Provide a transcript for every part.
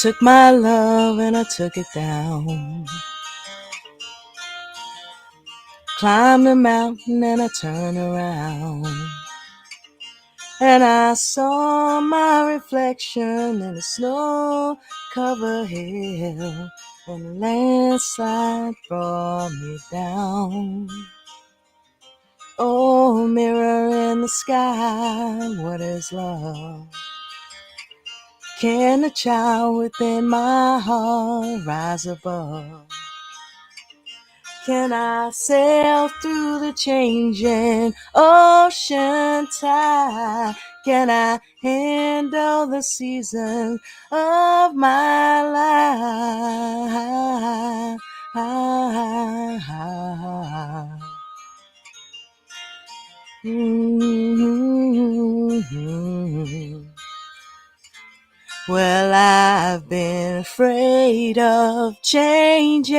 took my love and I took it down. Climbed the mountain and I turned around. And I saw my reflection in a snow-covered hill. And the landslide brought me down. Oh, mirror in the sky, what is love? Can a child within my heart rise above? Can I sail through the changing ocean tide? Can I handle the season of my life? Well, I've been afraid of changing,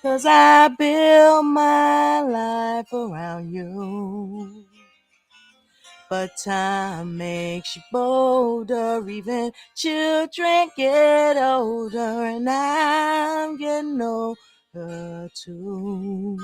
'cause I built my life around you. But time makes you bolder, even children get older, and I'm getting older too.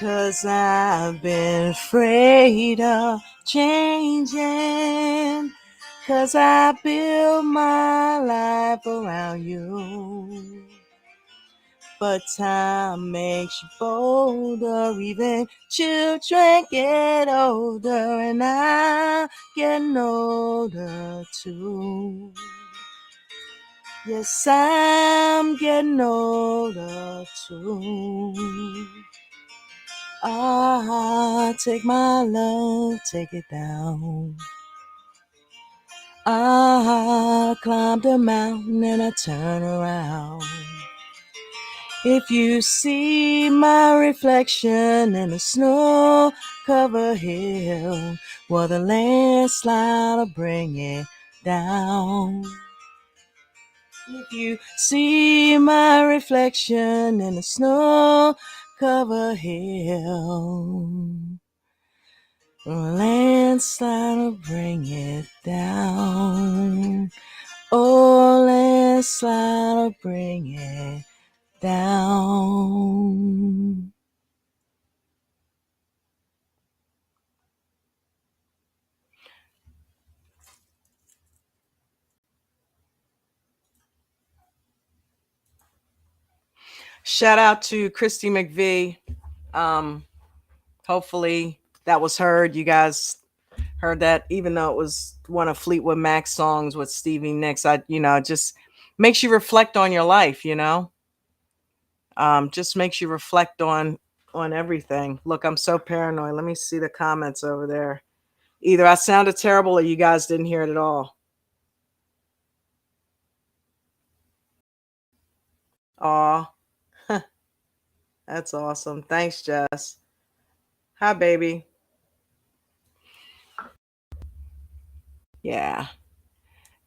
Cause I've been afraid of changing, 'cause I built my life around you. But time makes you bolder, even children get older, and I'm getting older too. Yes, I'm getting older too. Take my love, take it down. Climbed a mountain and I turn around. If you see my reflection in a snow-covered hill, well, the landslide will bring it down. If you see my reflection in a snow-covered hill, the landslide will bring it down. Oh, landslide will bring it down. Shout out to Christy McVie. Hopefully that was heard. You guys heard that, even though it was one of Fleetwood Mac's songs with Stevie Nicks. Just makes you reflect on your life, just makes you reflect on everything. Look, I'm so paranoid. Let me see the comments over there. Either I sounded terrible or you guys didn't hear it at all. Aw, that's awesome. Thanks, Jess. Hi, baby. Yeah.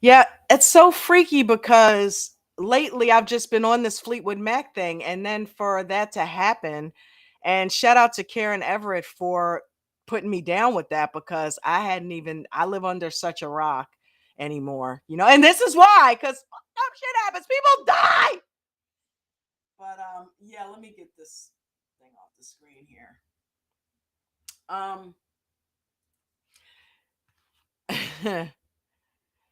Yeah, it's so freaky because lately I've just been on this Fleetwood Mac thing, and then for that to happen, and shout out to Karen Everett for putting me down with that, because I live under such a rock anymore, and this is why, because shit happens, people die. But yeah, let me get this thing off the screen here.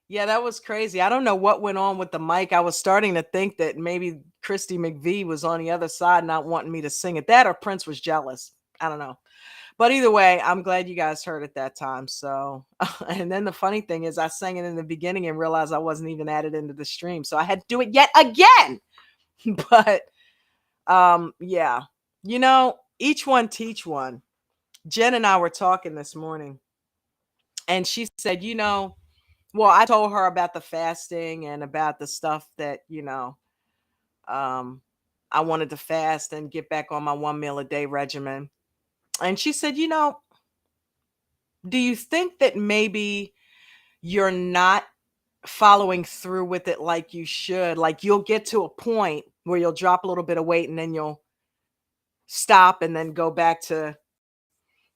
Yeah, that was crazy. I don't know what went on with the mic. I was starting to think that maybe Christy McVie was on the other side not wanting me to sing it. That or Prince was jealous. I don't know. But either way, I'm glad you guys heard it that time. So, and then the funny thing is I sang it in the beginning and realized I wasn't even added into the stream. So I had to do it yet again. But yeah, each one teach one. Jen and I were talking this morning, and she said, well, I told her about the fasting and about the stuff that, um, I wanted to fast and get back on my 1 meal a day regimen. And she said, do you think that maybe you're not following through with it like you should? Like you'll get to a point where you'll drop a little bit of weight and then you'll stop and then go back to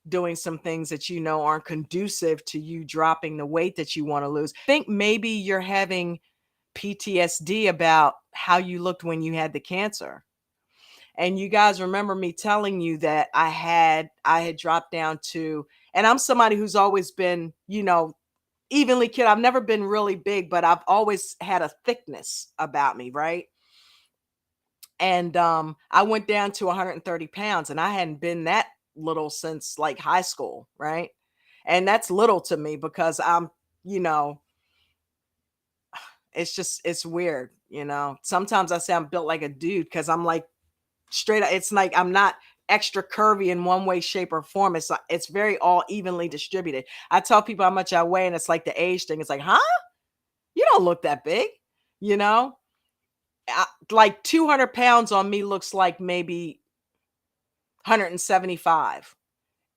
doing some things that aren't conducive to you dropping the weight that you want to lose. Think maybe you're having PTSD about how you looked when you had the cancer. And you guys remember me telling you that I had dropped down to, and I'm somebody who's always been, evenly kid. I've never been really big, but I've always had a thickness about me, right? And I went down to 130 pounds, and I hadn't been that little since like high school, right? And that's little to me because you know, it's weird, Sometimes I say I'm built like a dude because I'm like straight up. It's like I'm not extra curvy in one way, shape, or form. It's very all evenly distributed. I tell people how much I weigh, and it's like the age thing. It's like, huh? You don't look that big, you know? Like 200 pounds on me looks like maybe 175.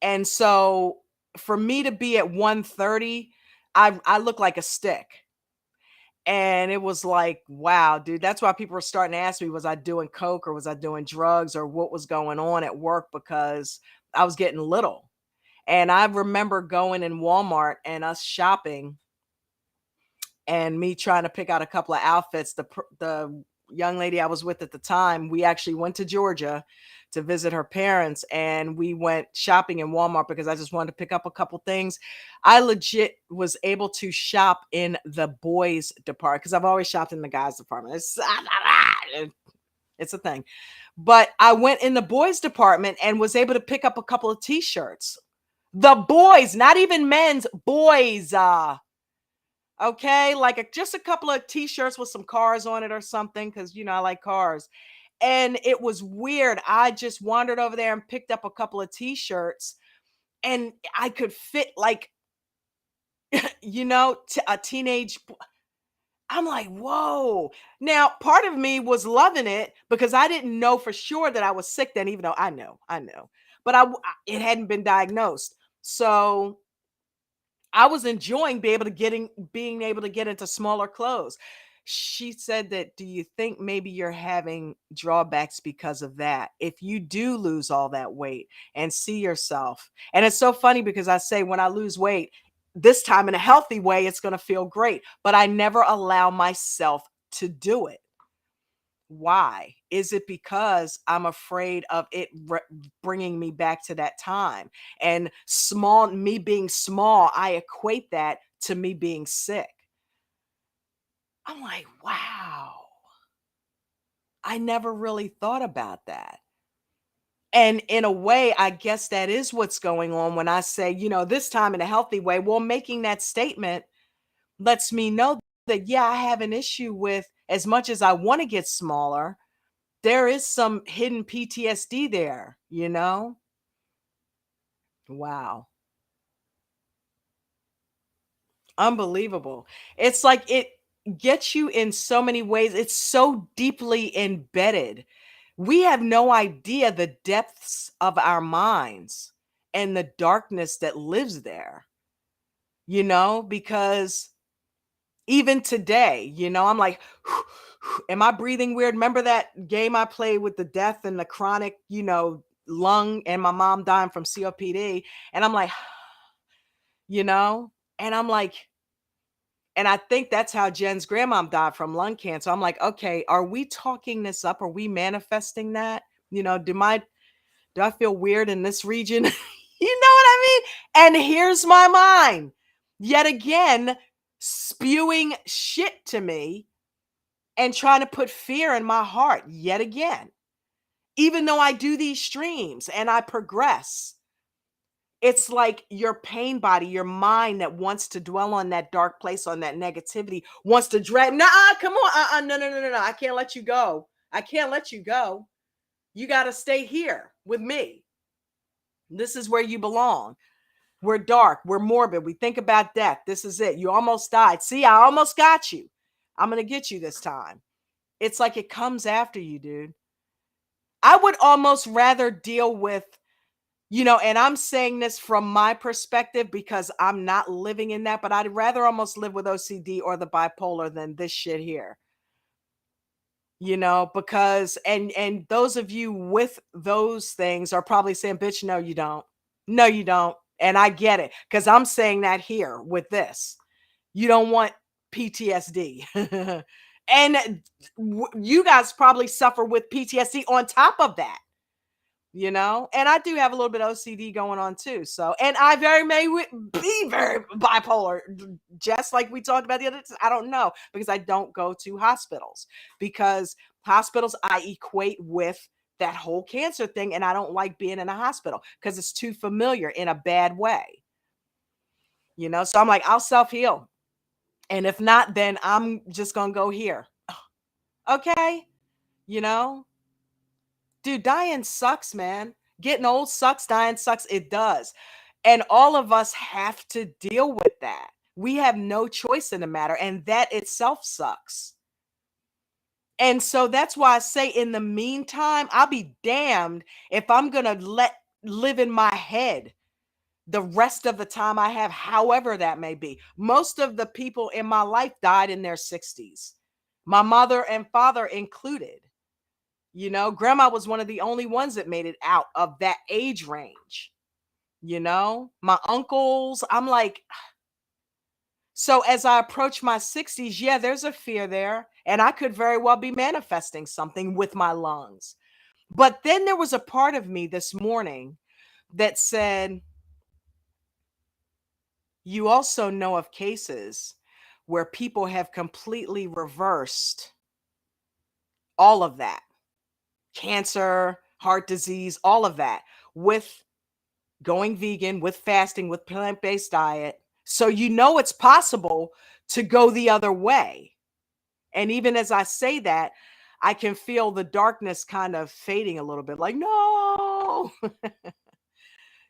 And so for me to be at 130, I look like a stick. And it was like, wow, dude, that's why people were starting to ask me, was I doing coke or was I doing drugs or what was going on at work? Because I was getting little. And I remember going in Walmart and us shopping and me trying to pick out a couple of outfits. The young lady I was with at the time, we actually went to Georgia to visit her parents, and we went shopping in Walmart because I just wanted to pick up a couple things. I legit was able to shop in the boys department because I've always shopped in the guys department. It's a thing. But I went in the boys department and was able to pick up a couple of t-shirts. The boys, not even men's, boys. Okay, like just a couple of t-shirts with some cars on it or something, because I like cars. And it was weird. I just wandered over there and picked up a couple of t-shirts, and I could fit like, a teenage. I'm like, whoa. Now, part of me was loving it because I didn't know for sure that I was sick then, even though I know, but it hadn't been diagnosed. So I was enjoying being able to get into smaller clothes. She said that, do you think maybe you're having drawbacks because of that? If you do lose all that weight and see yourself. And it's so funny because I say when I lose weight, this time in a healthy way, it's going to feel great, but I never allow myself to do it. Why? Is it because I'm afraid of it bringing me back to that time? And me being small, I equate that to me being sick. I'm like, wow, I never really thought about that. And in a way, I guess that is what's going on when I say, this time in a healthy way. Well, making that statement lets me know that, yeah, I have an issue with, as much as I want to get smaller, there is some hidden PTSD there, Wow. Unbelievable. It's like it gets you in so many ways. It's so deeply embedded. We have no idea the depths of our minds and the darkness that lives there, because even today, I'm like, am I breathing weird? Remember that game I played with the death and the chronic, lung, and my mom dying from COPD? And I'm like, you know, and I'm like, and I think that's how Jen's grandmom died, from lung cancer. I'm like, okay, are we talking this up? Are we manifesting that? Do I feel weird in this region? You know what I mean? And here's my mind yet again spewing shit to me and trying to put fear in my heart yet again. Even though I do these streams and I progress, it's like your pain body, your mind that wants to dwell on that dark place, on that negativity, wants to drag. Nah, come on. No. I can't let you go. I can't let you go. You got to stay here with me. This is where you belong. We're dark. We're morbid. We think about death. This is it. You almost died. See, I almost got you. I'm going to get you this time. It's like it comes after you, dude. I would almost rather deal with, and I'm saying this from my perspective because I'm not living in that, but I'd rather almost live with OCD or the bipolar than this shit here. Because and those of you with those things are probably saying, bitch, no, you don't. No, you don't. And I get it because I'm saying that here with this. You don't want PTSD. And you guys probably suffer with PTSD on top of that. And I do have a little bit of OCD going on too. So, and I very may be very bipolar, just like we talked about the other time. I don't know because I don't go to hospitals, because hospitals I equate with that whole cancer thing. And I don't like being in a hospital because it's too familiar in a bad way. So I'm like, I'll self-heal. And if not, then I'm just going to go here. Okay. You know, Dude, dying sucks, man. Getting old sucks, dying sucks. It does. And all of us have to deal with that. We have no choice in the matter, and that itself sucks. And so that's why I say, in the meantime, I'll be damned if I'm going to live in my head the rest of the time I have, however that may be. Most of the people in my life died in their 60s, my mother and father included. Grandma was one of the only ones that made it out of that age range. My uncles, I'm like, so as I approach my 60s, yeah, there's a fear there. And I could very well be manifesting something with my lungs. But then there was a part of me this morning that said, you also know of cases where people have completely reversed all of that. Cancer, heart disease, all of that, with going vegan, with fasting, with plant-based diet. So it's possible to go the other way. And even as I say that, I can feel the darkness kind of fading a little bit, like, no,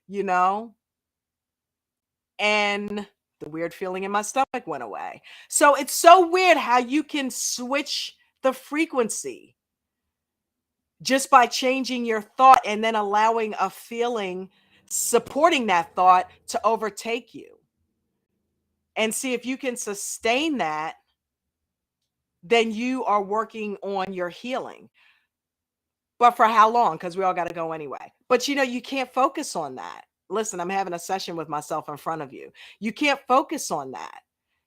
you know, and the weird feeling in my stomach went away. So it's so weird how you can switch the frequency just by changing your thought and then allowing a feeling supporting that thought to overtake you. And see if you can sustain that, then you are working on your healing. But for how long? Because we all got to go anyway. But you can't focus on that. Listen, I'm having a session with myself in front of you. You can't focus on that.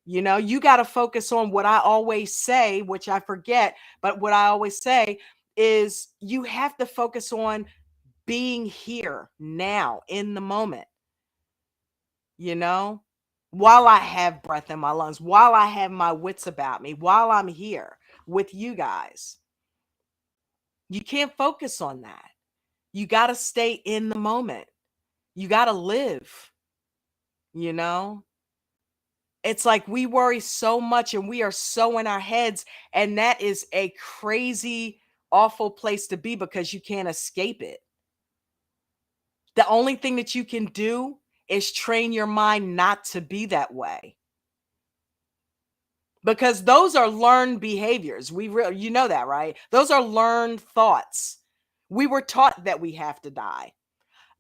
You got to focus on what I always say, which I forget, but what I always say is you have to focus on being here now in the moment, while I have breath in my lungs, while I have my wits about me, while I'm here with you guys. You can't focus on that. You got to stay in the moment. You got to live, It's like we worry so much and we are so in our heads, and that is a crazy, awful place to be because you can't escape it. The only thing that you can do is train your mind not to be that way. Because those are learned behaviors. You know that, right? Those are learned thoughts. We were taught that we have to die.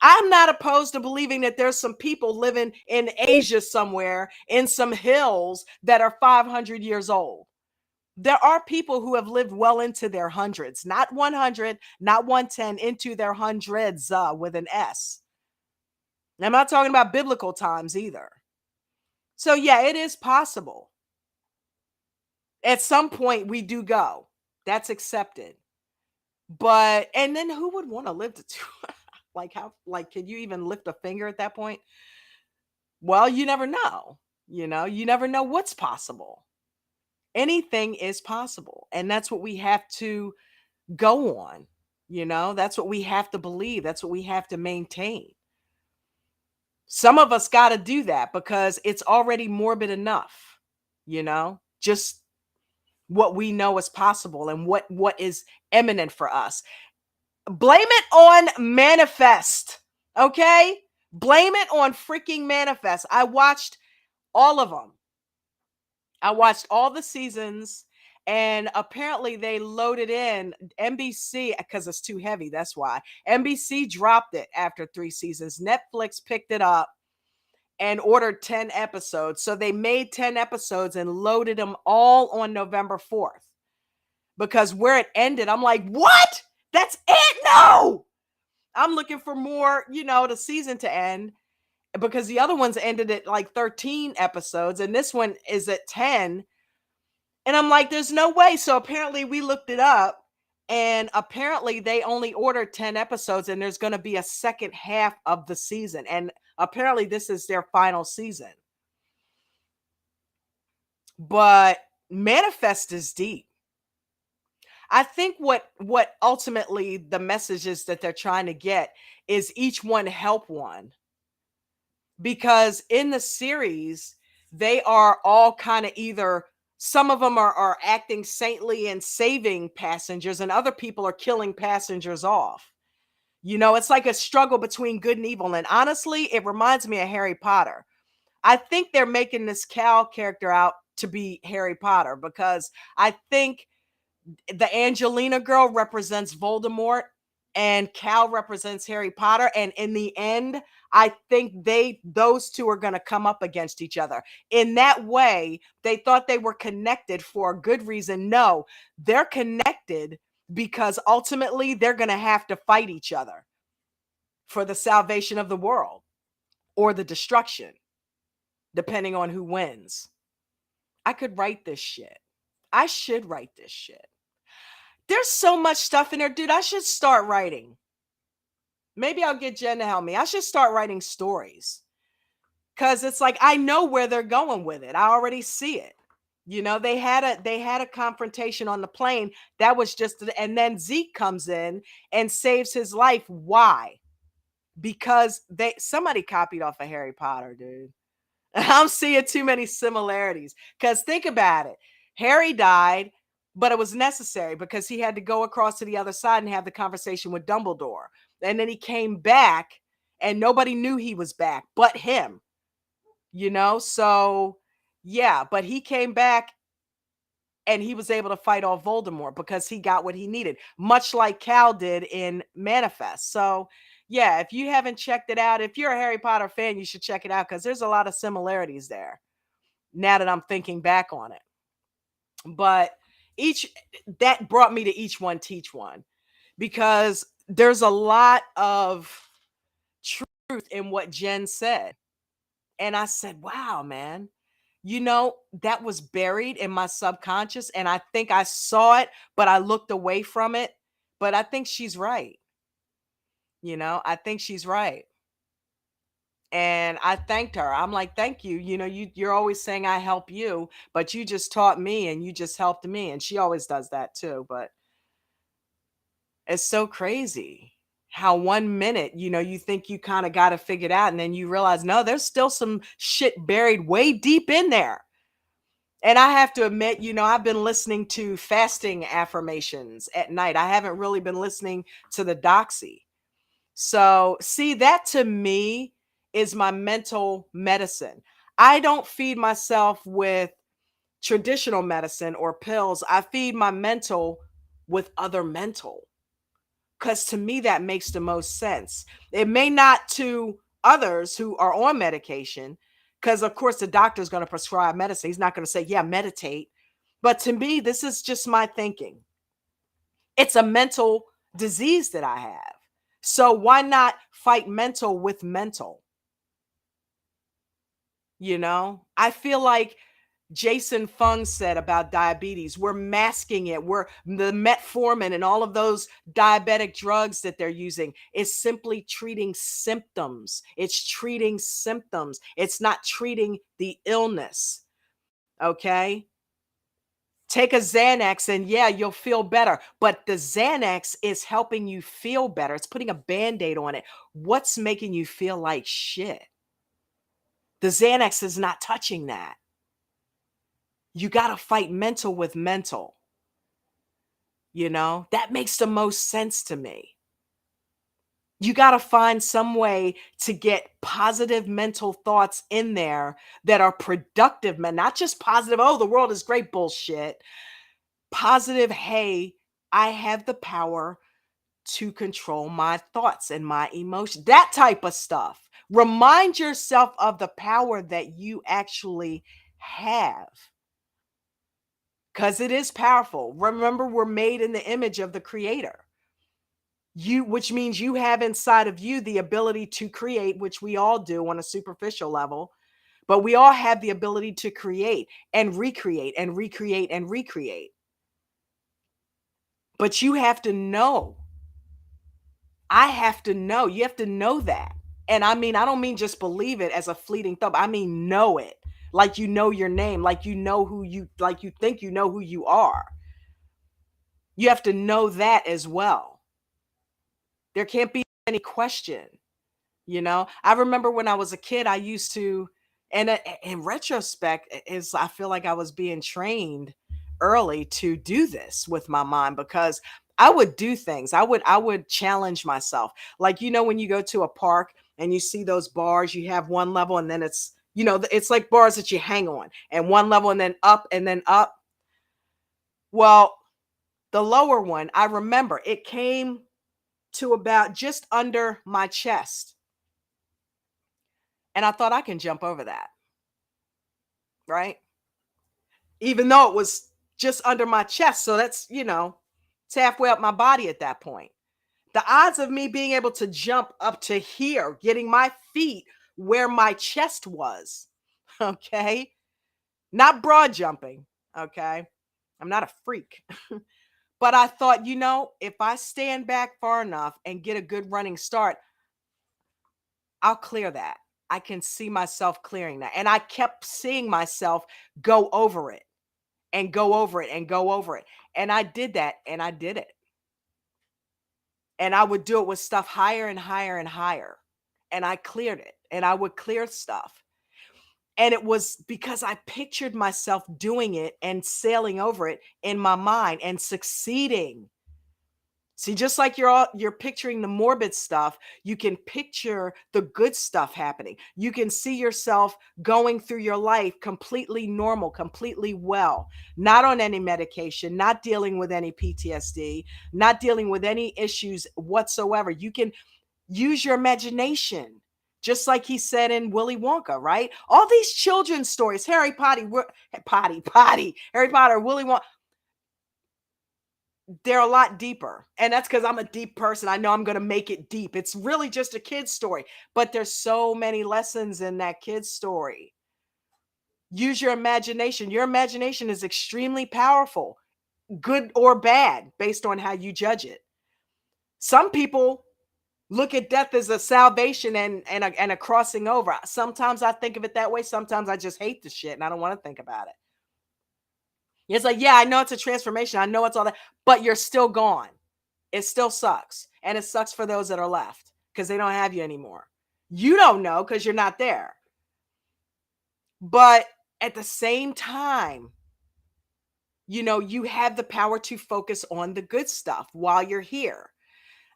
I'm not opposed to believing that there's some people living in Asia somewhere in some hills that are 500 years old. There are people who have lived well into their hundreds, not 100, not 110, into their hundreds with an S. I'm not talking about biblical times either. So yeah, it is possible. At some point we do go. That's accepted. But, and then who would want to live to can you even lift a finger at that point? Well, you never know. You never know what's possible. Anything is possible. And that's what we have to go on. That's what we have to believe. That's what we have to maintain. Some of us got to do that because it's already morbid enough, just what we know is possible and what is eminent for us. Blame it on Manifest, okay? Blame it on freaking Manifest. I watched all of them. I watched all the seasons, And apparently they loaded in NBC because it's too heavy. That's why NBC dropped it after 3 seasons. Netflix picked it up and ordered 10 episodes. So they made 10 episodes and loaded them all on November 4th. Because where it ended, I'm like, what? That's it? No. I'm looking for more, the season to end, because the other ones ended at like 13 episodes and this one is at 10. And I'm like, there's no way. So apparently we looked it up and apparently they only ordered 10 episodes and there's going to be a second half of the season. And apparently this is their final season. But Manifest is deep. I think what ultimately the message is that they're trying to get is each one help one. Because in the series, they are all kind of either, some of them are acting saintly and saving passengers, and other people are killing passengers off. It's like a struggle between good and evil. And honestly, it reminds me of Harry Potter. I think they're making this Cal character out to be Harry Potter, because I think the Angelina girl represents Voldemort and Cal represents Harry Potter. And in the end, I think those two are going to come up against each other. In that way, they thought they were connected for a good reason. No, they're connected because ultimately they're going to have to fight each other for the salvation of the world or the destruction, depending on who wins. I could write this shit. I should write this shit. There's so much stuff in there, dude. I should start writing. Maybe I'll get Jen to help me. I should start writing stories, because it's like I know where they're going with it. I already see it. They had a confrontation on the plane. That was just, and then Zeke comes in and saves his life. Why? Because somebody copied off of Harry Potter, dude. I'm seeing too many similarities. Because think about it. Harry died, but it was necessary because he had to go across to the other side and have the conversation with Dumbledore. And then he came back and nobody knew he was back but him. So yeah, but he came back and he was able to fight off Voldemort because he got what he needed, much like Cal did in Manifest. So yeah, if you haven't checked it out, if you're a Harry Potter fan, you should check it out, because there's a lot of similarities there now that I'm thinking back on it. But that brought me to Each One Teach One, because there's a lot of truth in what Jen said. And I said, wow, man, that was buried in my subconscious. And I think I saw it, but I looked away from it. But I think she's right. I think she's right. And I thanked her. I'm like, thank you. You're always saying I help you, but you just taught me and you just helped me. And she always does that too. But it's so crazy how 1 minute, you think you kind of got it figured out, and then you realize, no, there's still some shit buried way deep in there. And I have to admit, I've been listening to fasting affirmations at night. I haven't really been listening to the Dauchsy. So see, that to me is my mental medicine. I don't feed myself with traditional medicine or pills. I feed my mental with other mental, because to me, that makes the most sense. It may not to others who are on medication, because of course the doctor is going to prescribe medicine. He's not going to say, yeah, meditate. But to me, this is just my thinking. It's a mental disease that I have. So why not fight mental with mental? I feel like Jason Fung said about diabetes, we're masking it. We're the metformin and all of those diabetic drugs that they're using is simply treating symptoms. It's treating symptoms. It's not treating the illness. Okay. Take a Xanax and yeah, you'll feel better. But the Xanax is helping you feel better. It's putting a Band-Aid on it. What's making you feel like shit? The Xanax is not touching that. You got to fight mental with mental. That makes the most sense to me. You got to find some way to get positive mental thoughts in there that are productive, man, not just positive. Oh, the world is great bullshit. positive, hey, I have the power to control my thoughts and my emotions, that type of stuff. Remind yourself of the power that you actually have, because it is powerful. Remember, we're made in the image of the creator. Which means you have inside of you the ability to create, which we all do on a superficial level, but we all have the ability to create and recreate and recreate and recreate. But you have to know. I have to know. You have to know that. And I mean, I don't mean just believe it as a fleeting thought. I mean, know it. Like you know your name, like you know who you, like you think you know who you are. You have to know that as well. There can't be any question. I remember when I was a kid, I used to, and in retrospect, is I feel like I was being trained early to do this with my mind, because I would do things. I would challenge myself. Like, when you go to a park and you see those bars, you have one level and then it's like bars that you hang on, and one level and then up and then up. Well, the lower one, I remember it came to about just under my chest. And I thought I can jump over that, right? Even though it was just under my chest. So it's halfway up my body at that point. The odds of me being able to jump up to here, getting my feet where my chest was, okay? Not broad jumping, okay? I'm not a freak. But I thought, if I stand back far enough and get a good running start, I'll clear that. I can see myself clearing that. And I kept seeing myself go over it and go over it and go over it. And I did that, and I did it. And I would do it with stuff higher and higher and higher. And I cleared it, and I would clear stuff. And it was because I pictured myself doing it and sailing over it in my mind and succeeding. See, just like you're picturing the morbid stuff, you can picture the good stuff happening. You can see yourself going through your life completely normal, completely well, not on any medication, not dealing with any PTSD, not dealing with any issues whatsoever. You can use your imagination. Just like he said in Willy Wonka, right? All these children's stories, Harry Potter, Harry Potter, Willy Wonka, they're a lot deeper. And that's because I'm a deep person. I know I'm going to make it deep. It's really just a kid's story, but there's so many lessons in that kid's story. Use your imagination. Your imagination is extremely powerful, good or bad, based on how you judge it. Some people look at death as a salvation and a crossing over. Sometimes I think of it that way. Sometimes I just hate the shit and I don't want to think about it. It's like, yeah, I know it's a transformation. I know it's all that, but you're still gone. It still sucks. And it sucks for those that are left because they don't have you anymore. You don't know because you're not there. But at the same time, you have the power to focus on the good stuff while you're here.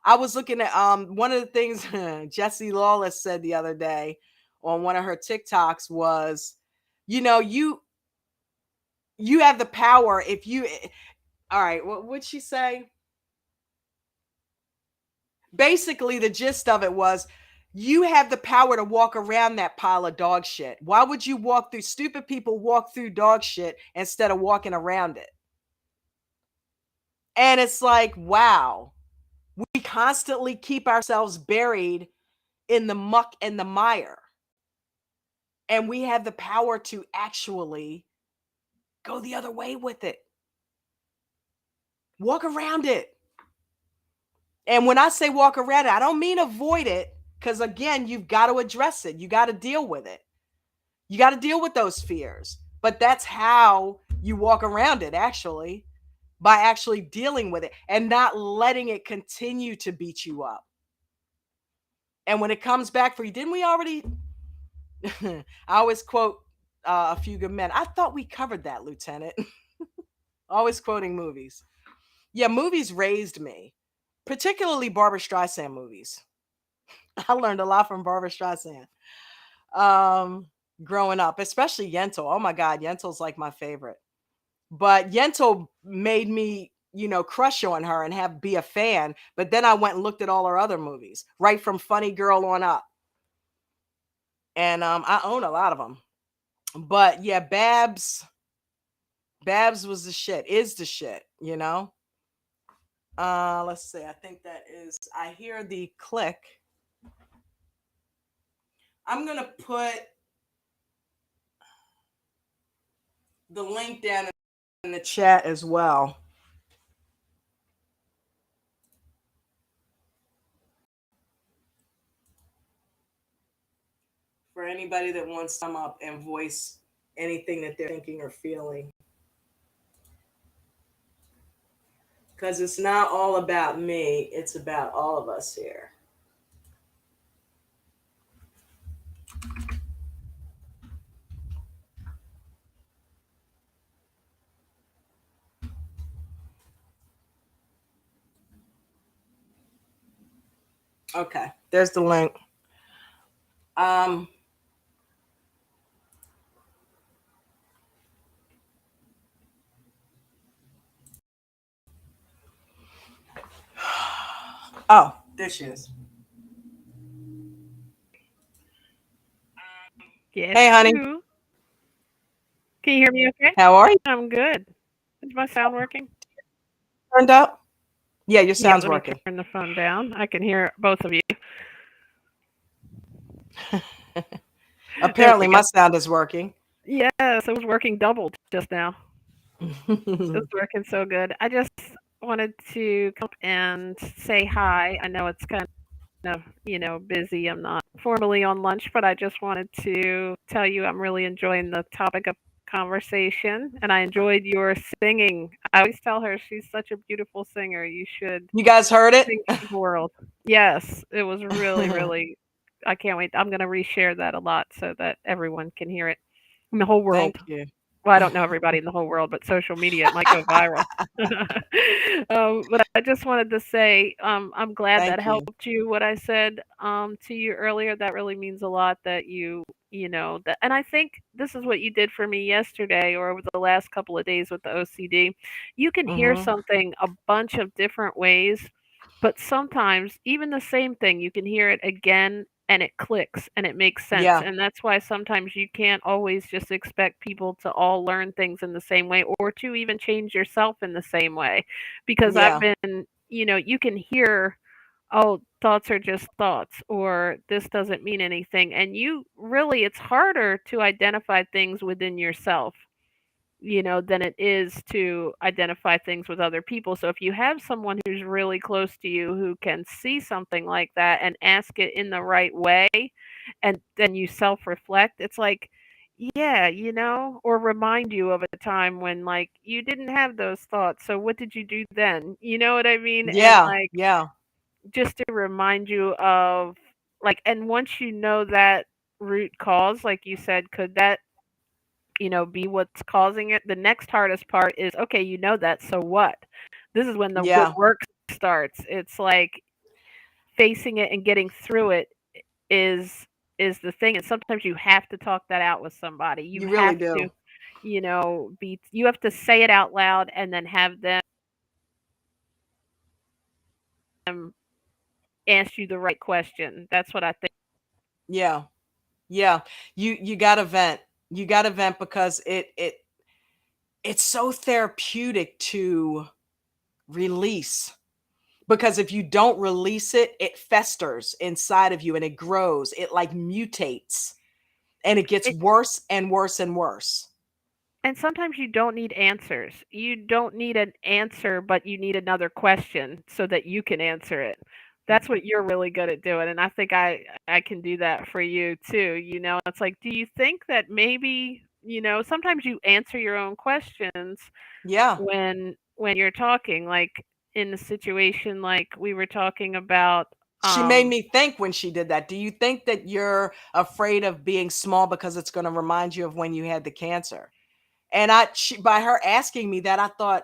I was looking at one of the things Jessie Lawless said the other day on one of her TikToks was, you have the power if you, all right, what would she say? Basically, the gist of it was, you have the power to walk around that pile of dog shit. Why would you stupid people walk through dog shit instead of walking around it? And it's like, wow, we constantly keep ourselves buried in the muck and the mire. And we have the power to actually go the other way with it. Walk around it. And when I say walk around it, I don't mean avoid it, because again, you've got to address it. You got to deal with it. You got to deal with those fears. But that's how you walk around it, actually, by actually dealing with it and not letting it continue to beat you up. And when it comes back for you, didn't we already? I always quote A Few Good Men. I thought we covered that, Lieutenant. Always quoting movies. Yeah, movies raised me, particularly Barbra Streisand movies. I learned a lot from Barbra Streisand growing up, especially Yentl. Oh my God, Yentl's like my favorite. But Yentl made me, crush on her and be a fan. But then I went and looked at all her other movies, right from Funny Girl on up. And I own a lot of them. But yeah, Babs was the shit, is the shit, Let's see. I think that is, I hear the click. I'm going to put the link down in the chat as well. For anybody that wants to come up and voice anything that they're thinking or feeling. Because it's not all about me, it's about all of us here. Okay, there's the link. Oh, there she is. Yes, Hey, honey. you. Can you hear me okay? How are you? I'm good. Is my sound working? Turned up? Yeah, your Yeah, sound's let me working. turn the phone down. I can hear both of you. There we Apparently, go. my sound is working. Yes, it was working double just now. It's working so good. I just wanted to come up and say hi. I know it's kind of, busy. I'm not formally on lunch, but I just wanted to tell you I'm really enjoying the topic of conversation and I enjoyed your singing. I always tell her she's such a beautiful singer. You should You guys heard it? sing to the world. Yes, it was really, really. I can't wait. I'm going to reshare that a lot so that everyone can hear it in the whole world. Thank you. Well, I don't know everybody in the whole world, but social media, it might go viral. But I just wanted to say I'm glad that Thank you. helped you. What I said to you earlier, that really means a lot that that. And I think this is what you did for me yesterday or over the last couple of days with the OCD. You can hear Mm-hmm. something a bunch of different ways, but sometimes even the same thing, you can hear it again and it clicks and it makes sense. Yeah, And that's why sometimes you can't always just expect people to all learn things in the same way or to even change yourself in the same way. Because I've yeah, been, you can hear, oh, thoughts are just thoughts or this doesn't mean anything. And it's harder to identify things within yourself, than it is to identify things with other people. So if you have someone who's really close to you who can see something like that and ask it in the right way, and then you self reflect, it's like, yeah, or remind you of a time when like you didn't have those thoughts. So what did you do then? You know what I mean? And yeah, like yeah, just to remind you of like, and once you know that root cause, like you said, could that be what's causing it. The next hardest part is okay, that, so what? This is when the good yeah. work starts. It's like facing it and getting through it is the thing. And sometimes you have to talk that out with somebody. You You have really to, do. you have to say it out loud and then have them ask you the right question. That's what I think. Yeah, yeah. You gotta vent. You gotta vent because it's so therapeutic to release. Because if you don't release it, it festers inside of you and it grows. It like mutates and it gets It, worse and worse and worse. and sometimes you don't need answers. You don't need an answer, but you need another question so that you can answer it. That's what you're really good at doing, and I think I can do that for you too. It's like, do you think that maybe, sometimes you answer your own questions Yeah. when you're talking, like in the situation like we were talking about. She made me think when she did that. Do you think that you're afraid of being small because it's going to remind you of when you had the cancer? And by her asking me that, I thought,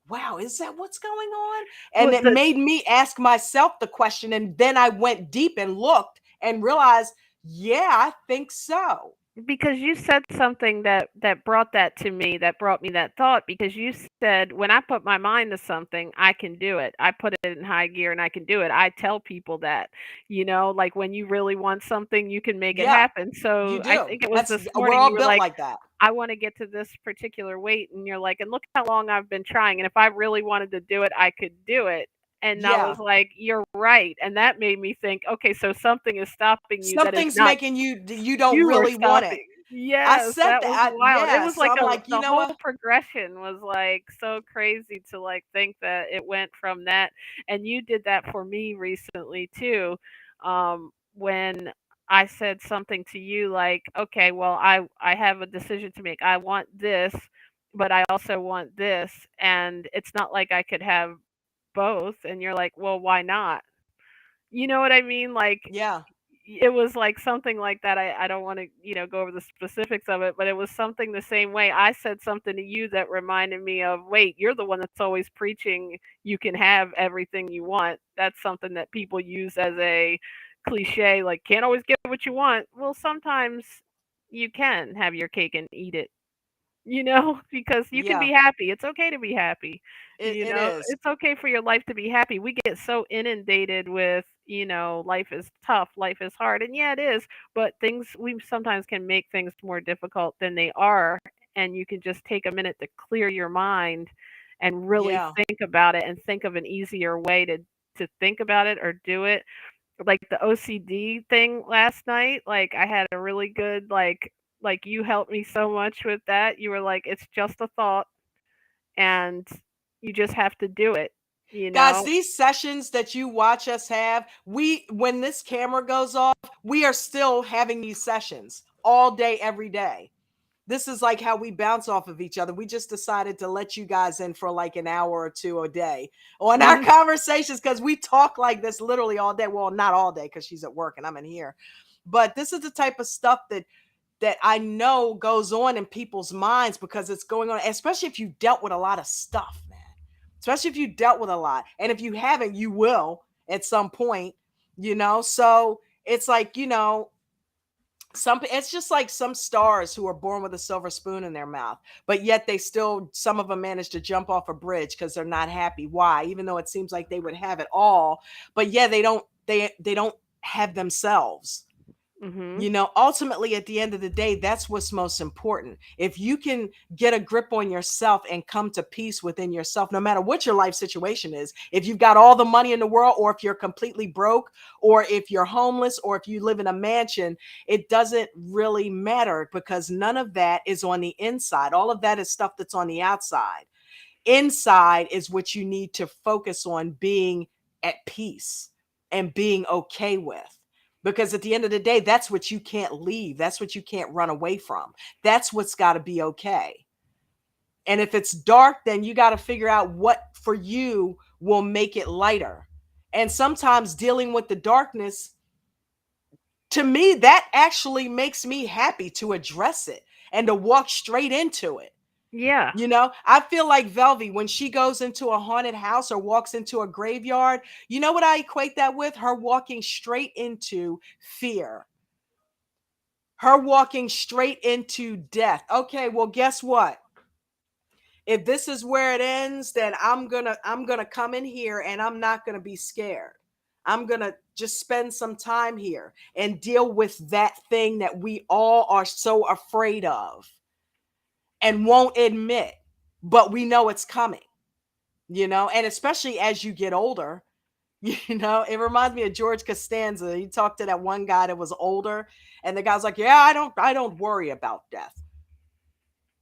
wow, is that what's going on? And Well, it made me ask myself the question. And then I went deep and looked and realized, yeah, I think so. Because you said something that brought that to me, that brought me that thought, because you said, when I put my mind to something, I can do it. I put it in high gear and I can do it. I tell people that, like when you really want something, you can make it Yeah, happen. you So I do. think it was That's this we're morning all you were built like, like that. I want to get to this particular weight, and you're like, and look how long I've been trying, and if I really wanted to do it, I could do it. And I was Yeah. like, you're right. And that made me think, okay, so something is stopping you that is Something's not making you don't you were really want it. stopping. I Yes, said that was that. wild. It Yeah. was So like I'm a like, you the know whole what? progression was, like, so crazy to, like, think that it went from that, and you did that for me recently too, when I said something to you like, "Okay, well, I have a decision to make. I want this, but I also want this, and it's not like I could have both." And you're like, "Well, why not?" You know what I mean? Like, Yeah. it was like something like that. I don't want to, go over the specifics of it, but it was something the same way. I said something to you that reminded me of, wait, you're the one that's always preaching you can have everything you want. That's something that people use as a cliche, like, can't always get what you want. Well, sometimes you can have your cake and eat it, because you can Yeah. be happy. It's okay to be happy. It is. It's okay for your life to be happy. We get so inundated with, life is tough, life is hard. And yeah, it is, but we sometimes can make things more difficult than they are. And you can just take a minute to clear your mind and really Yeah. think about it and think of an easier way to think about it or do it. Like the OCD thing last night, like I had a really good, like you helped me so much with that. You were like, it's just a thought and you just have to do it, you Guys, know? these sessions that you watch us have, when this camera goes off, we are still having these sessions all day, every day. This is like how we bounce off of each other. We just decided to let you guys in for like an hour or two a day on our Mhm. conversations because we talk like this literally all day. Well, not all day because she's at work and I'm in here. But this is the type of stuff that I know goes on in people's minds because it's going on, especially if you dealt with a lot of stuff, man. Especially if you dealt with a lot. And if you haven't, you will at some point. So it's like, it's just like some stars who are born with a silver spoon in their mouth, but yet some of them manage to jump off a bridge because they're not happy. Why? Even though it seems like they would have it all, but yeah, they don't have themselves. Mhm. Ultimately, at the end of the day, that's what's most important. If you can get a grip on yourself and come to peace within yourself, no matter what your life situation is, if you've got all the money in the world, or if you're completely broke, or if you're homeless, or if you live in a mansion, it doesn't really matter because none of that is on the inside. All of that is stuff that's on the outside. Inside is what you need to focus on being at peace and being okay with. Because at the end of the day, that's what you can't leave. That's what you can't run away from. That's what's got to be okay. And if it's dark, then you got to figure out what for you will make it lighter. And sometimes dealing with the darkness, to me, that actually makes me happy to address it and to walk straight into it. Yeah. I feel like Velvy, when she goes into a haunted house or walks into a graveyard, you know what I equate that with? Her walking straight into fear, her walking straight into death. Okay, well, guess what? If this is where it ends, then I'm gonna come in here and I'm not gonna be scared. I'm gonna just spend some time here and deal with that thing that we all are so afraid of and won't admit, but we know it's coming. And especially as you get older, it reminds me of George Costanza. He talked to that one guy that was older, and the guy's like, yeah, I don't worry about death.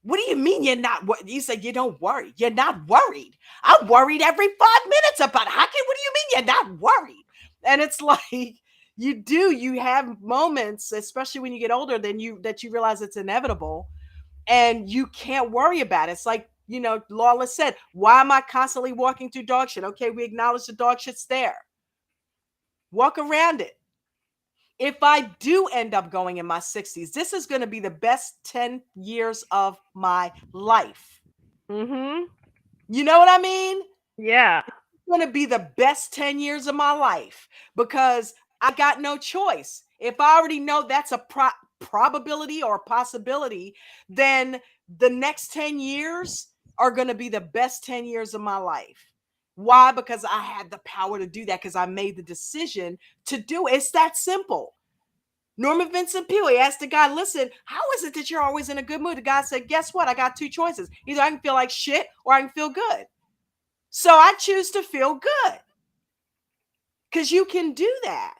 What do you mean you're not you said you don't worry, you're not worried. I'm worried every 5 minutes about it. What do you mean you're not worried? And it's like, you have moments, especially when you get older, that you realize it's inevitable and you can't worry about it. It's like, Lawless said, why am I constantly walking through dog shit? Okay, we acknowledge the dog shit's there. Walk around it. If I do end up going in my 60s, this is going to be the best 10 years of my life. Mhm. You know what I mean? Yeah. It's going to be the best 10 years of my life because I got no choice. If I already know that's a probability or possibility, then the next 10 years are going to be the best 10 years of my life. Why? Because I had the power to do that, because I made the decision to do it. It's that simple. Norman Vincent Peale, he asked the guy, listen, how is it that you're always in a good mood? The guy said, guess what? I got two choices. Either I can feel like shit or I can feel good. So I choose to feel good. Because you can do that,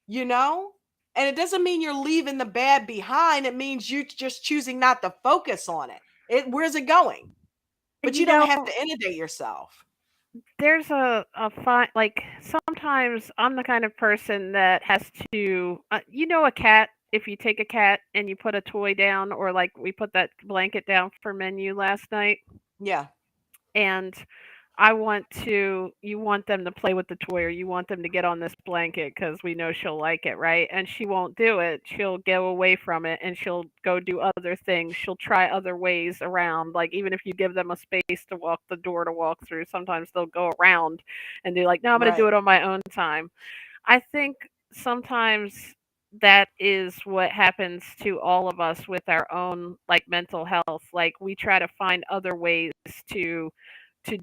you know? And it doesn't mean you're leaving the bad behind. It means you just choosing not to focus on it. Where's it going? But you don't have to inundate yourself. There's a fine, like, sometimes I'm the kind of person that has to, a cat, if you take a cat and you put a toy down, or like we put that blanket down for Menu last night, Yeah. and you want them to play with the toy, or you want them to get on this blanket because we know she'll like it, right? And she won't do it. She'll go away from it and she'll go do other things. She'll try other ways around. Like, even if you give them a space to walk the door to walk through, sometimes they'll go around and they're like, no, I'm going to do Right. it on my own time. I think sometimes that is what happens to all of us with our own, like, mental health. Like, we try to find other ways to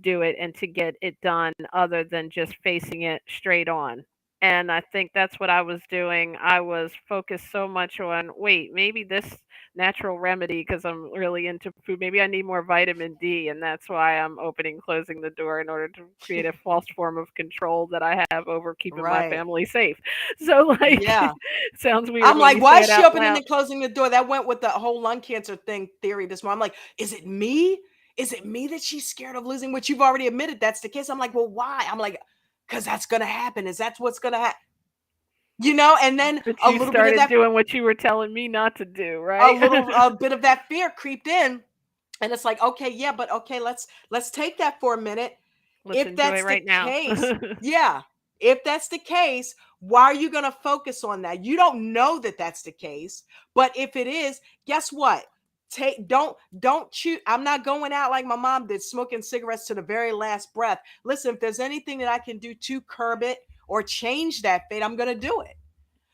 do it and to get it done other than just facing it straight on. And I think that's what I was doing. I was focused so much on, wait, maybe this natural remedy, because I'm really into food, maybe I need more vitamin D, and that's why I'm opening, closing the door in order to create a false form of control that I have over keeping my Right. family safe. So, like, Yeah. sounds weird I'm when like, you why say is it she out opening loud. and closing the door? That went with the whole lung cancer thing theory this morning. I'm like, is it me? Is it me that she's scared of losing? Which you've already admitted that's the case. I'm like, well, why? I'm like, because that's going to happen. Is that what's going to happen? And then But a you little bit of started that, doing what you were telling me not to do, a right? little a bit of that fear creeped in. And it's like, okay, yeah, but okay, let's take that for a minute. Let's If enjoy that's the right now. case, yeah, if that's the case, why are you going to focus on that? You don't know that that's the case, but if it is, guess what? Don't choose. I'm not going out like my mom did, smoking cigarettes to the very last breath. Listen, if there's anything that I can do to curb it or change that fate, I'm going to do it.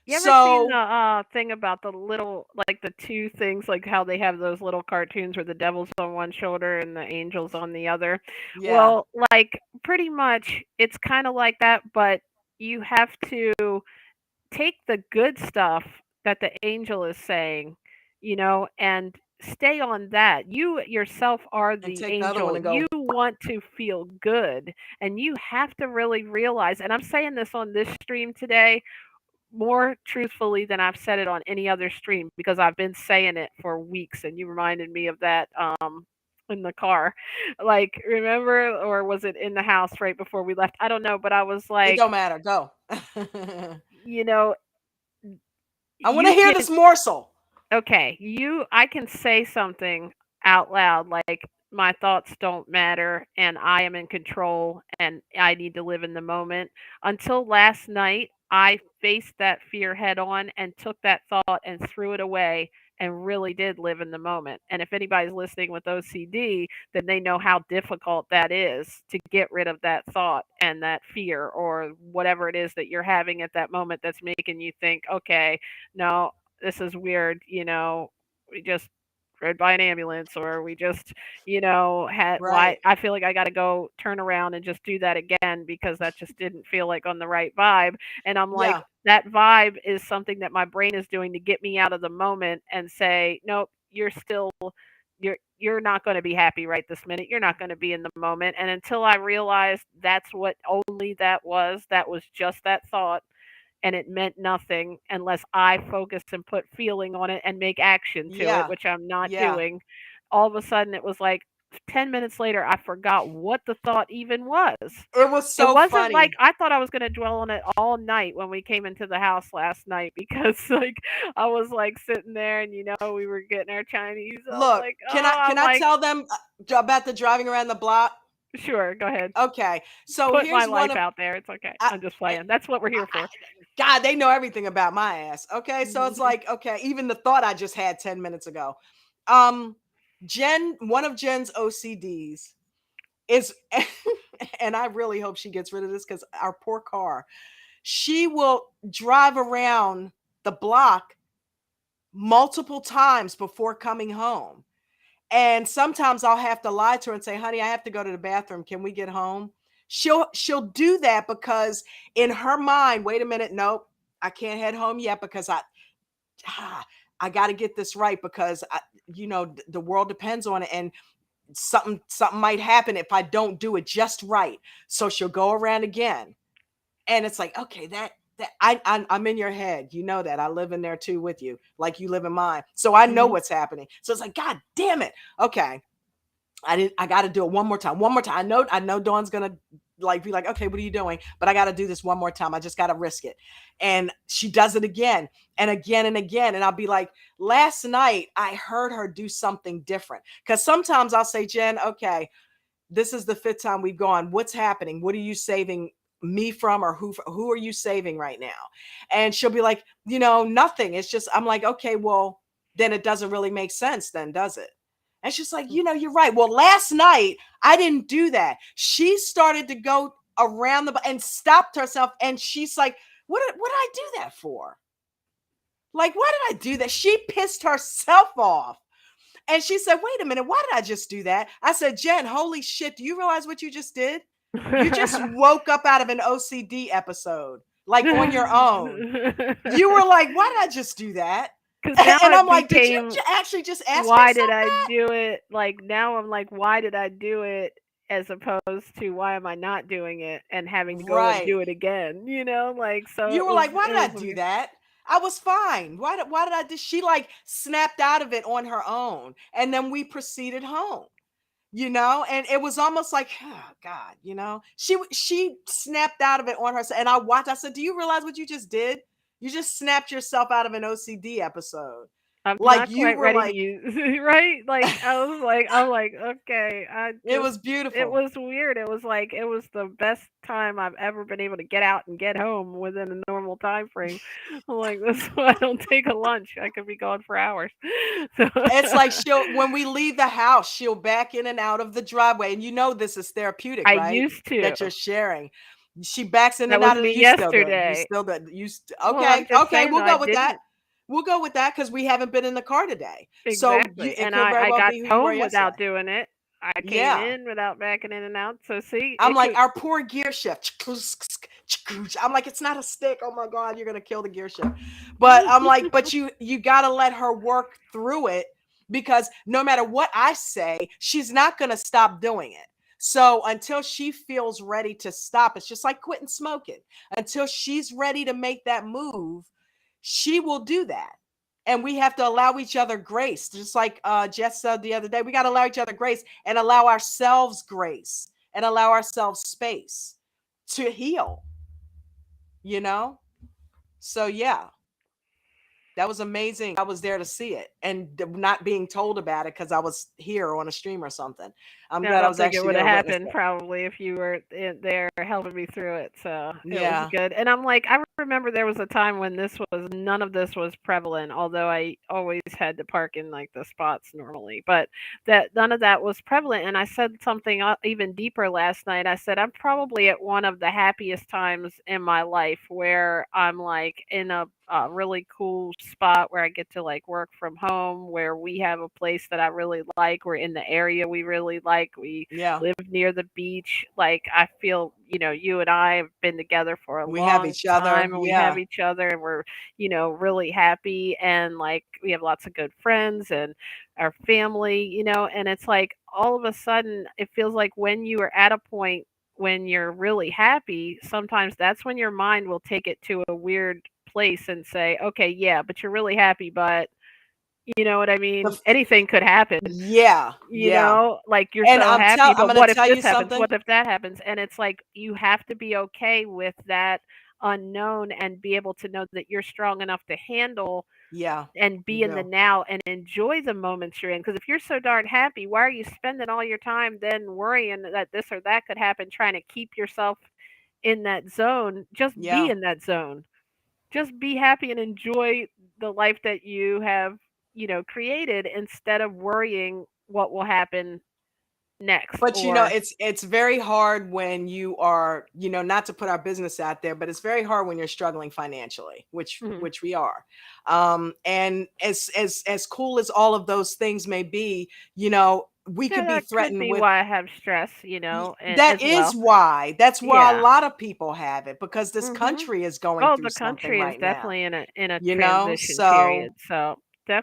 You ever seen the So, thing about the little, like, the two things, like how they have those little cartoons where the devil's on one shoulder and the angel's on the other? yeah, Well, like, pretty much it's kind of like that, but you have to take the good stuff that the angel is saying, and stay on that. You yourself are and the take the other one angel. and You go, want to feel good, and you have to really realize, and I'm saying this on this stream today more truthfully than I've said it on any other stream, because I've been saying it for weeks, and you reminded me of that in the car. Like, remember, or was it in the house right before we left? I don't know, but I was it like, don't matter, go. you know, I want to you hear can, this morsel. okay, I can say something out loud like, my thoughts don't matter and I am in control and I need to live in the moment. Until last night, I faced that fear head on and took that thought and threw it away and really did live in the moment. And if anybody's listening with OCD, then they know how difficult that is to get rid of that thought and that fear, or whatever it is that you're having at that moment that's making you think, okay, no, this is weird, we just rode by an ambulance, or we just, had, why, Right. I feel like I got to go turn around and just do that again because that just didn't feel like on the right vibe. And I'm like, Yeah. that vibe is something that my brain is doing to get me out of the moment and say, nope, you're not going to be happy right this minute. You're not going to be in the moment. And until I realized that's what only that was just that thought, and it meant nothing unless I focus and put feeling on it and make action to it, Yeah. which I'm not Yeah. doing. All of a sudden, it was like 10 minutes later, I forgot what the thought even was. It was It so wasn't like funny. I thought I was going to dwell on it all night when we came into the house last night, because, like, I was like sitting there and, we were getting our Chinese. I was Look, like, can I oh, can I'm I like, tell them about the driving around the block? sure, go ahead. Okay. So Put my here's one life of out there. It's okay. I, I'm just playing. That's what we're here I, for. God, they know everything about my ass. Okay. So it's like, okay, even the thought I just had 10 minutes ago. Um, one of Jen's OCDs is, and I really hope she gets rid of this because our poor car, she will drive around the block multiple times before coming home. And sometimes I'll have to lie to her and say, "Honey, I have to go to the bathroom. Can we get home?" She'll do that because in her mind, wait a minute, nope, I can't head home yet because ah, I got to get this right because the world depends on it, and something might happen if I don't do it just right. So she'll go around again, and it's like, okay, I'm in your head, that I live in there too with you, like you live in mine, so I know Mhm. what's happening. So it's like, God damn it, okay, I got to do it one more time. I know Dawn's gonna like be like, okay, what are you doing? But I got to do this one more time. I just got to risk it. And she does it again and again and again. And I'll be like, last night I heard her do something different. Because sometimes I'll say, Jen, okay, this is the fifth time we've gone. What's happening? What are you saving me from, or who are you saving right now? And she'll be like, nothing. It's just, I'm like, okay, well, then it doesn't really make sense then, does it? And she's like, you're right. Well, last night I didn't do that. She started to go around and stopped herself, and she's like, what did I do that for? Like, why did I do that? She pissed herself off. And she said, wait a minute, why did I just do that? I said, Jen, holy shit, do you realize what you just did? You just woke up out of an OCD episode, like on your own. You were like, why did I just do that? Because now And it I'm like, did you became, actually just ask why did yourself I that? do it? Like now I'm like, why did I do it? As opposed to why am I not doing it and having to go and Right. do it again? Like so You it were was like, why it did I was do weird. that? I was fine. Why did I do? She like snapped out of it on her own. And then we proceeded home. And it was almost like, oh God, she snapped out of it on her, and I watched. I said, do you realize what you just did? You just snapped yourself out of an OCD episode. I'm Like, not you quite were ready to like, use right? Like I'm like, okay, it was it beautiful. was weird. It was like it was the best time I've ever been able to get out and get home within a normal time frame. I'm like, this is why I don't take a lunch. I could be gone for hours. So It's like when we leave the house, she'll back in and out of the driveway, and this is therapeutic, I right? used to. That you're sharing. She backs in That and was out of me it. You still do it. You yesterday. still do it. Well, I'm Okay, just okay, saying though, we'll I go with that. didn't We'll go with that because we haven't been in the car today. So exactly. it And could very I well got be who you were home without yesterday. doing it. I came Yeah. in without backing in and out. So see, I'm it like, could our poor gear shift. I'm like, it's not a stick. Oh my God, you're gonna kill the gear shift. But I'm like, but you gotta let her work through it, because no matter what I say, she's not gonna stop doing it. So until she feels ready to stop, it's just like quitting smoking. Until she's ready to make that move, she will do that. And we have to allow each other grace. Just like Jess said the other day, we got to allow each other grace and allow ourselves grace and allow ourselves space to heal, you know? So, yeah, that was amazing. I was there to see it and not being told about it because I was here on a stream or something. I'm I glad I don't was think it actually would there have to witness happened it. probably if you were there helping me through it. So it was Yeah. good. And I'm like, I remember there was a time when none of this was prevalent, although I always had to park in like the spots normally, but that none of that was prevalent. And I said something even deeper last night. I said, I'm probably at one of the happiest times in my life where I'm like in a really cool spot where I get to like work from home, where we have a place that I really like. We're in the area we really like. We Yeah. live near the beach. Like I feel, you and I have been together for a We have long each other. time and we have Yeah. each other and we're, really happy and like we have lots of good friends and our family, and it's like all of a sudden it feels like when you are at a point when you're really happy, sometimes that's when your mind will take it to a weird place and say, okay, yeah, but you're really happy, but you know what I The mean? f- Anything could happen, yeah. Yeah. like you're And so happy, I'm but going to what if tell this you happens? something. What if that happens? And it's like you have to be okay with that unknown and be able to know that you're strong enough to handle Yeah. and You be in the do. now and enjoy the moments you're in. Because if you're so darn happy, why are you spending all your time then worrying that this or that could happen, trying to keep yourself in that zone? Just be Yeah. in that zone. Just be happy and enjoy the life that you have, created instead of worrying what will happen next, But or it's very hard when you are, not to put our business out there, but it's very hard when you're struggling financially, which mhm. which we are. And as cool as all of those things may be, we Yeah, could be that could threatened be with. why I have stress, That as is well. why. That's why a Yeah. lot of people have it, because this Mhm. country is going Oh, through the something country is right now. definitely in a transition So period, so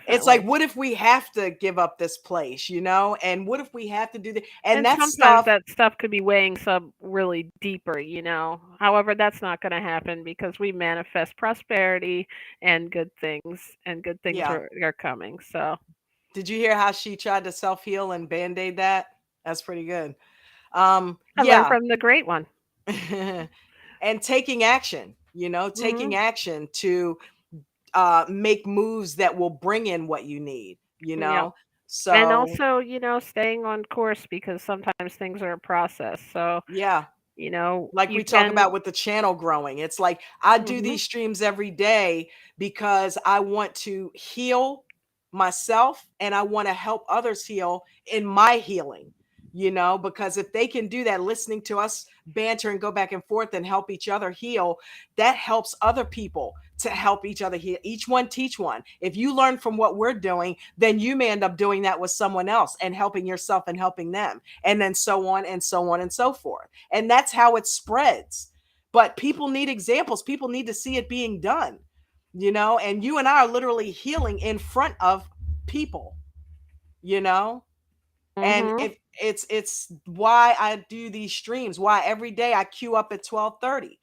it's like, definitely. what if we have to give up this place, and what if we have to do that? And And that sometimes stuff. that stuff could be weighing some really deeper. However, that's not going to happen because we manifest prosperity and good things Yeah. are coming. So Did you hear how she tried to self heal and band aid that? That's pretty good. I learned Yeah. from the great one. And taking action, taking Mhm. action to make moves that will bring in what you need, Yeah. And So, also, staying on course because sometimes things are a process. So, yeah. Like you we talk can. about with the channel growing. It's like I do Mhm. these streams every day because I want to heal myself and I want to help others heal in my healing, because if they can do that, listening to us banter and go back and forth and help each other heal, that helps other people to help each other heal. Each one teach one. If you learn from what we're doing, then you may end up doing that with someone else and helping yourself and helping them, and then so on and so on and so forth. And that's how it spreads. But people need examples. People need to see it being done, and you and I are literally healing in front of people, you know? And Mhm. if it's why I do these streams, why every day I queue up at 12:30,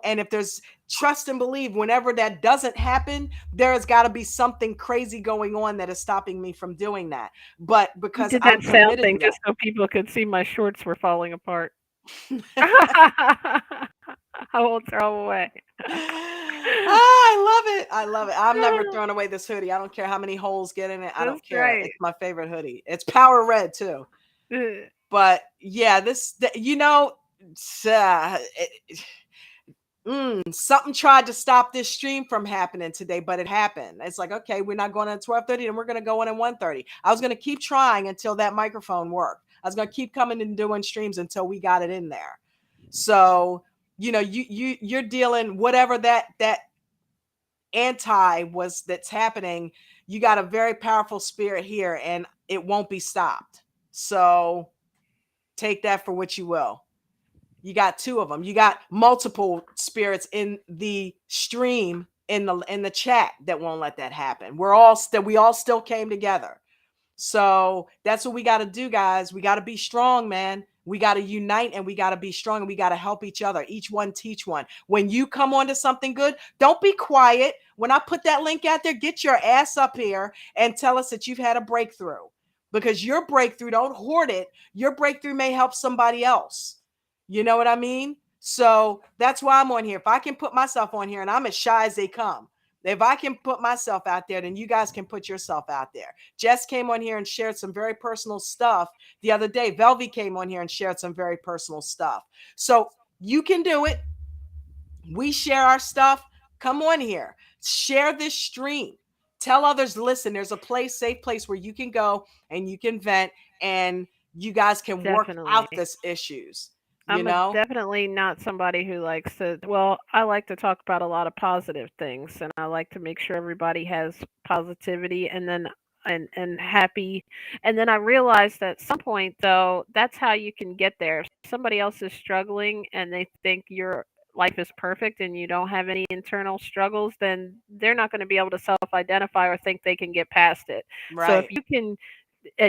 and if there's trust and believe, whenever that doesn't happen, there has got to be something crazy going on that is stopping me from doing that. But You because did I'm that sound committed thing to just so people could see my shorts were falling apart. that. I won't throw 'em away. I love it. I love it. I'm never throwing away this hoodie. I don't care how many holes get in it. I That's don't care. right. It's my favorite hoodie. It's power red too. But yeah, something tried to stop this stream from happening today, but it happened. It's like, okay, we're not going at 12:30 and we're going to go on at 1:30. I was going to keep trying until that microphone worked. I was going to keep coming and doing streams until we got it in there. So, you're dealing whatever that anti was that's happening. You got a very powerful spirit here and it won't be stopped. So, take that for what you will. You got two of them. You got multiple spirits in the stream, in the chat, that won't let that happen. We all still came together. So that's what we got to do, guys. We got to be strong, man. We got to unite and we got to be strong and we got to help each other. Each one teach one. When you come onto something good, don't be quiet. When I put that link out there, get your ass up here and tell us that you've had a breakthrough, because your breakthrough, don't hoard it. Your breakthrough may help somebody else. You know what I mean? So that's why I'm on here. If I can put myself on here, and I'm as shy as they come, if I can put myself out there, then you guys can put yourself out there. Jess came on here and shared some very personal stuff the other day. Velvy came on here and shared some very personal stuff. So you can do it. We share our stuff. Come on here. Share this stream. Tell others, listen, there's a safe place where you can go and you can vent and you guys can work Definitely. out this issues, you I'm a know? definitely not somebody who likes to, well, I like to talk about a lot of positive things and I like to make sure everybody has positivity and happy. And then I realized at some point though, that's how you can get there. If somebody else is struggling and they think your life is perfect and you don't have any internal struggles, then they're not going to be able to self-identify or think they can get past it. So if Right. you can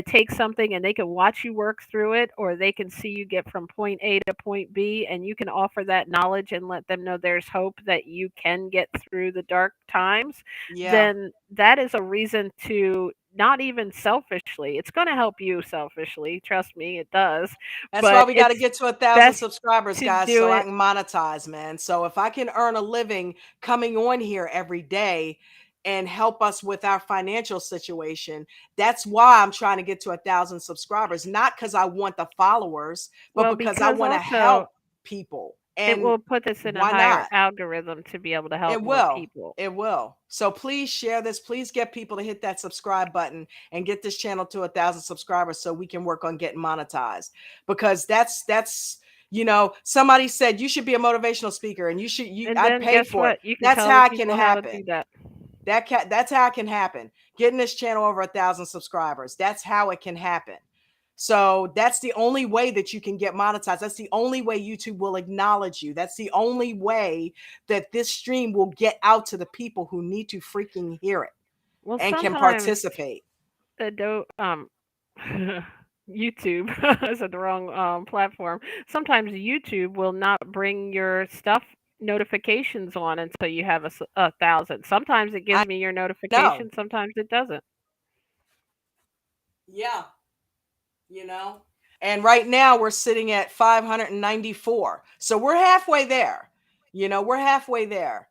take something and they can watch you work through it, or they can see you get from point A to point B, and you can offer that knowledge and let them know there's hope that you can get through the dark times, Yeah. then that is a reason to not even selfishly. It's going to help you selfishly. Trust me, it does. That's why But we got to it's get to 1,000 best subscribers, to guys, do so I it. can monetize, man. So if I can earn a living coming on here every day and help us with our financial situation, that's why I'm trying to get to 1,000 subscribers. Not because I want the followers, but Well, because I because want to help also people. It And will put this in a why higher not? algorithm to be able to help It more will. people. It will. So please share this. Please get people to hit that subscribe button and get this channel to 1,000 subscribers so we can work on getting monetized. Because that's somebody said you should be a motivational speaker and And I'd then pay guess for it. what? You can That's tell the how it can people how to do happen. that. That's how it can happen. Getting this channel over 1,000 subscribers. That's how it can happen. So that's the only way that you can get monetized. That's the only way YouTube will acknowledge you. That's the only way that this stream will get out to the people who need to freaking hear it Well, and can sometimes participate. YouTube I said the wrong platform. Sometimes YouTube will not bring your stuff notifications on until you have 1,000. Sometimes it I gives me your know. notification, sometimes it doesn't. Yeah. you know. And right now we're sitting at 594. So we're halfway there. We're halfway there.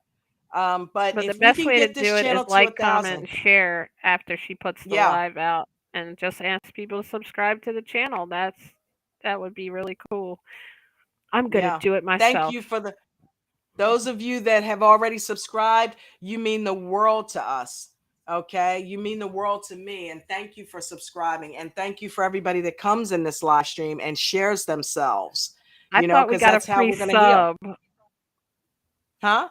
But But the if we best can way to get this do it is channel to like, comment, 1,000, and share after she puts the yeah, live out, and just ask people to subscribe to the channel. That would be really cool. I'm gonna yeah. do it Thank myself. you for those of you that have already subscribed. You mean the world to us. Okay. You mean the world to me. And thank you for subscribing. And thank you for everybody that comes in this live stream and shares themselves, I thought we because got a that's how free we're going to heal. sub. Huh?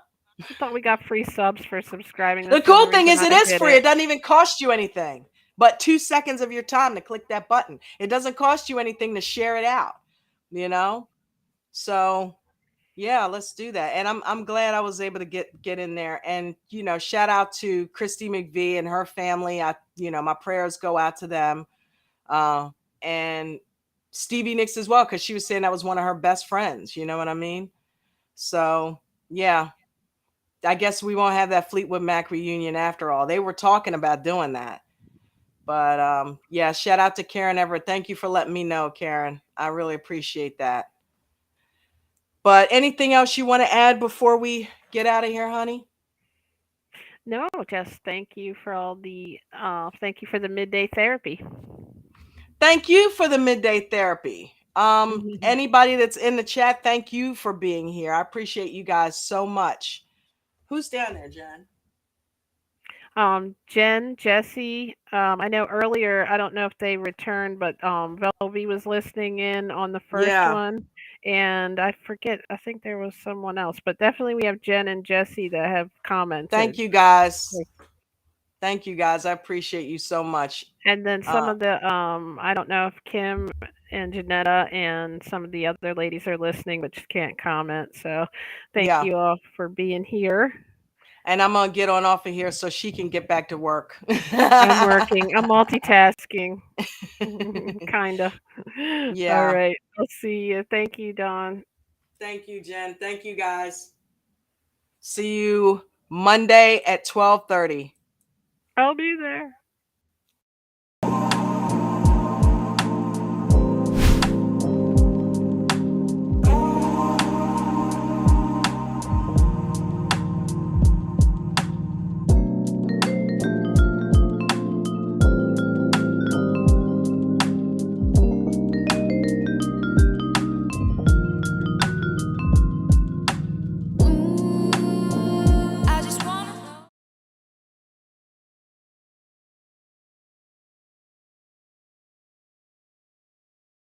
I thought we got free subs for subscribing. The That's the only cool thing reason is I it is did free. it. It doesn't even cost you anything but 2 seconds of your time to click that button. It doesn't cost you anything to share it out, you know? So yeah, let's do that. And I'm glad I was able to get in there. And shout out to Christy McVie and her family. My prayers go out to them. And Stevie Nicks as well, because she was saying that was one of her best friends. You know what I mean? So yeah, I guess we won't have that Fleetwood Mac reunion after all. They were talking about doing that. But yeah, shout out to Karen Everett. Thank you for letting me know, Karen. I really appreciate that. But anything else you want to add before we get out of here, honey? No, just thank you for the midday therapy. Thank you for the midday therapy. Anybody that's in the chat, thank you for being here. I appreciate you guys so much. Who's down there, Jen? Jen, Jesse, I know earlier, I don't know if they returned, but Velvy was listening in on the first Yeah. one, and I forget, I think there was someone else, but definitely we have Jen and Jesse that have Thank commented. you guys. Thank you guys. I appreciate you so much. And then some of the, I don't know if Kim and Janetta and some of the other ladies are listening, but just can't comment. So thank Yeah. you all for being here. And I'm going to get on off of here so she can get back to work. I'm working. I'm multitasking. Kind of. All Yeah. right. I'll see you. Thank you, Dawn. Thank you, Jen. Thank you, guys. See you Monday at 12:30. I'll be there.